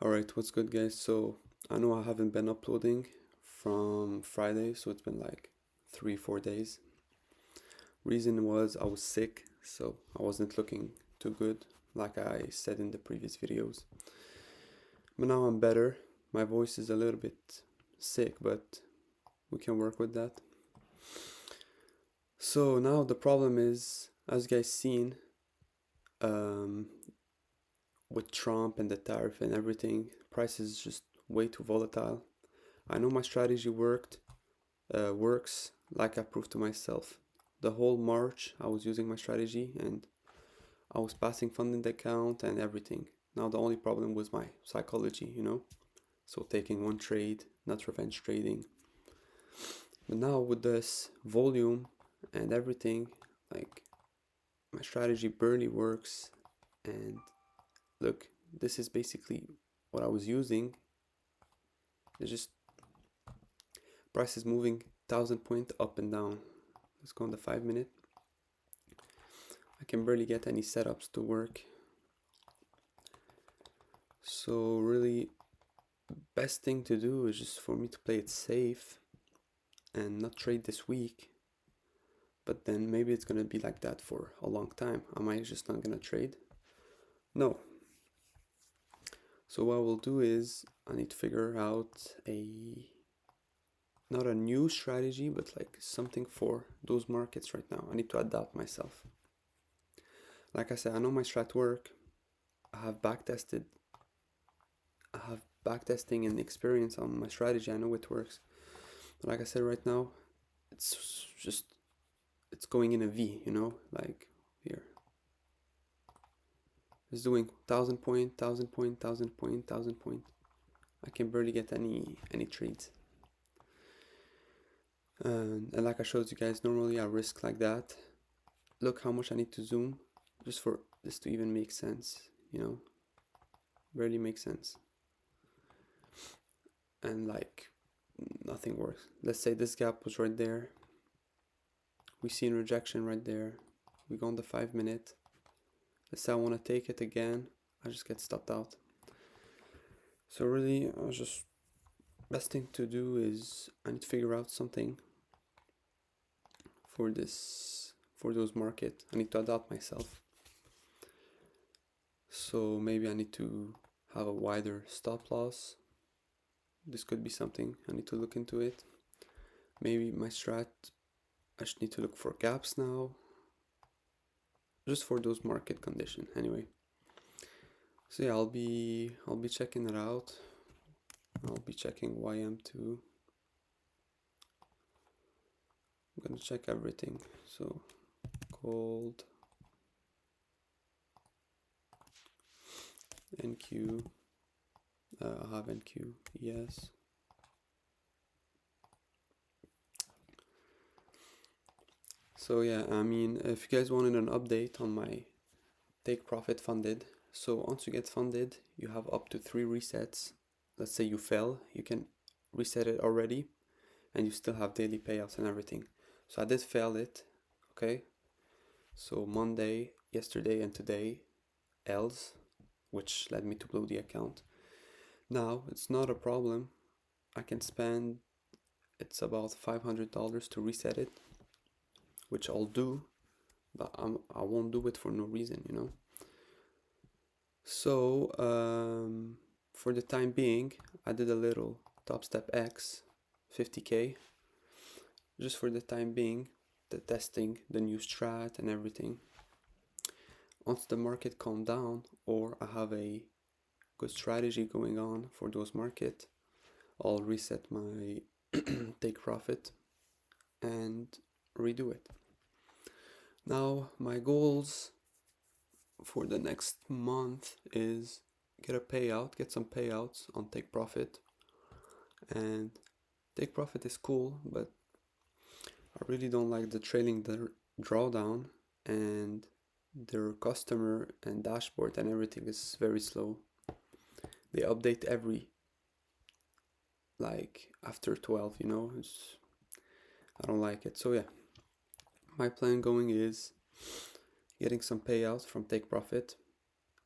Alright, what's good, guys? So, I know I haven't been uploading from Friday, so it's been like 3, 4 days. Reason was I was sick, so I wasn't looking too good, like I said in the previous videos. But now I'm better. My voice is a little bit sick, but we can work with that. So, now the problem is, as you guys seen, um, with Trump and the tariff and everything, price is just way too volatile. I know my strategy works like I proved to myself. The whole March I was using my strategy and I was passing funding the account and everything. Now the only problem was my psychology. So taking one trade, not revenge trading. But now with this volume and everything, like my strategy barely works. And look, this is basically what I was using. It's just price is moving 1,000 point up and down. Let's go on the 5 minute. I can barely get any setups to work. So really, best thing to do is just for me to play it safe and not trade this week. But then maybe it's gonna be like that for a long time. Am I just not gonna trade? No. So what we'll do is I need to figure out not a new strategy, but like something for those markets right now. I need to adapt myself. Like I said, I know my strat work. I have backtested. I have backtesting and experience on my strategy. I know it works. But like I said right now, it's going in a V, like here. It's doing 1,000 point, 1,000 point, 1,000 point, 1,000 point. I can barely get any trades. And like I showed you guys, normally I risk like that. Look how much I need to zoom just for this to even make sense. Barely makes sense. And like nothing works. Let's say this gap was right there. We see a rejection right there. We go on the 5 minute. Let's say I want to take it again. I just get stopped out. So really, best thing to do is I need to figure out something for those market. I need to adapt myself. So maybe I need to have a wider stop loss. This could be something. I need to look into it. Maybe my strat, I just need to look for gaps now. Just for those market condition anyway. So yeah, I'll be checking it out. I'll be checking YM too. I'm gonna check everything. So gold, NQ, I have NQ, yes. So yeah, I mean, if you guys wanted an update on my take profit funded, so once you get funded, you have up to 3 resets. Let's say you fell, you can reset it already, and you still have daily payouts and everything. So I did fail it, okay? So Monday, yesterday, and today, L's, which led me to blow the account. Now, it's not a problem. I can spend, it's about $500 to reset it, which I'll do, but I won't do it for no reason. So, for the time being, I did a little Top Step X, 50K, just for the time being, the testing, the new strat and everything. Once the market calm down, or I have a good strategy going on for those market, I'll reset my take profit and redo it. Now my goals for the next month is get some payouts on take profit. And take profit is cool, but I really don't like the trailing drawdown, and their customer and dashboard and everything is very slow. They update every like after 12. I don't like it. So yeah, my plan going is getting some payouts from take profit,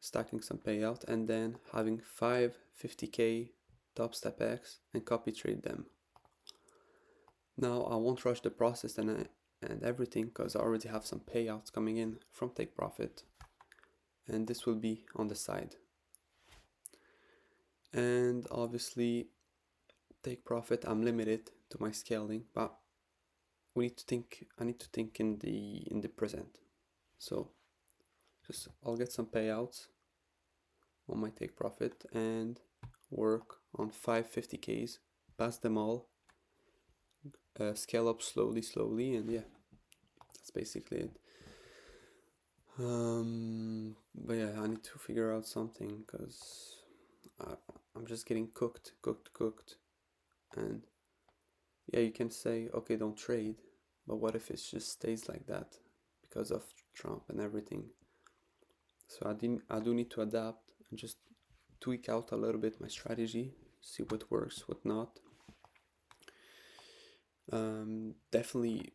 stacking some payout, and then having 5 50k top step X and copy trade them. Now I won't rush the process and everything, because I already have some payouts coming in from Take Profit, and this will be on the side. And obviously Take Profit, I'm limited to my scaling, but I need to think in the present. So just I'll get some payouts on my Take Profit and work on 5 50Ks, pass them all, scale up slowly, and yeah, that's basically it. But yeah, I need to figure out something, because I'm just getting cooked, and yeah, you can say, okay, don't trade, but what if it just stays like that because of Trump and everything? So I do need to adapt and just tweak out a little bit my strategy, see what works, what not. Definitely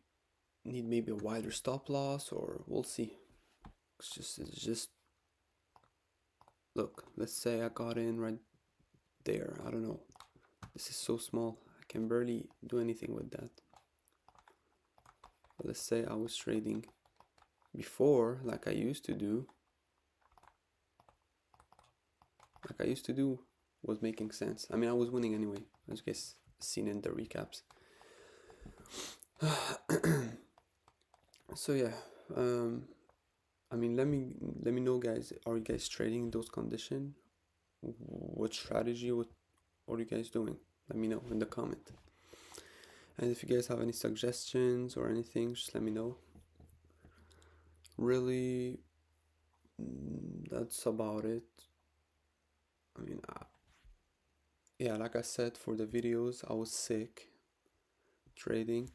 need maybe a wider stop loss, or we'll see. It's just look, let's say I got in right there, I don't know, this is so small, I can barely do anything with that. But let's say I was trading before like I used to do, was making sense. I mean, I was winning anyway, as you guys seen in the recaps. So yeah, I mean, let me know, guys, are you guys trading in those conditions? What strategy, what are you guys doing? Let me know in the comment. And if you guys have any suggestions or anything, just let me know. Really, that's about it. I mean, yeah, like I said, for the videos, I was sick trading.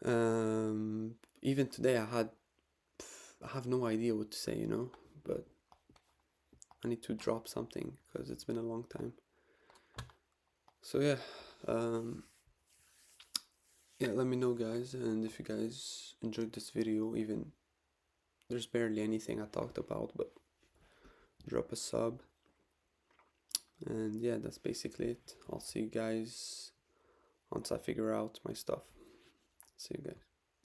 Even today I have no idea what to say, you know, but I need to drop something because it's been a long time. So yeah, yeah, let me know, guys, and if you guys enjoyed this video, even there's barely anything I talked about, but drop a sub. And yeah, that's basically it. I'll see you guys once I figure out my stuff. See you guys.